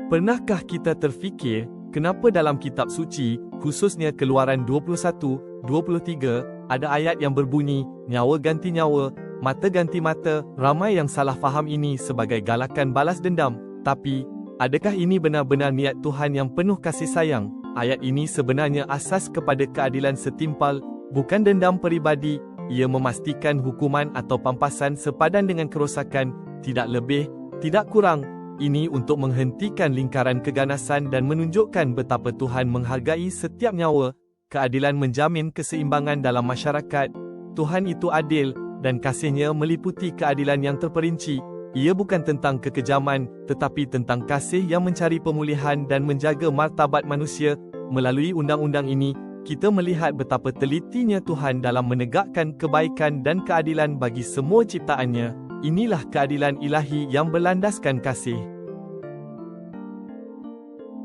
Pernahkah kita terfikir, kenapa dalam kitab suci, khususnya Keluaran 21-23, ada ayat yang berbunyi, nyawa ganti nyawa, mata ganti mata? Ramai yang salah faham ini sebagai galakan balas dendam. Tapi, adakah ini benar-benar niat Tuhan yang penuh kasih sayang? Ayat ini sebenarnya asas kepada keadilan setimpal, bukan dendam peribadi. Ia memastikan hukuman atau pampasan sepadan dengan kerosakan, tidak lebih, tidak kurang. Ini untuk menghentikan lingkaran keganasan dan menunjukkan betapa Tuhan menghargai setiap nyawa. Keadilan menjamin keseimbangan dalam masyarakat. Tuhan itu adil, dan kasih-Nya meliputi keadilan yang terperinci. Ia bukan tentang kekejaman, tetapi tentang kasih yang mencari pemulihan dan menjaga martabat manusia. Melalui undang-undang ini, kita melihat betapa telitinya Tuhan dalam menegakkan kebaikan dan keadilan bagi semua ciptaannya. Inilah keadilan ilahi yang berlandaskan kasih.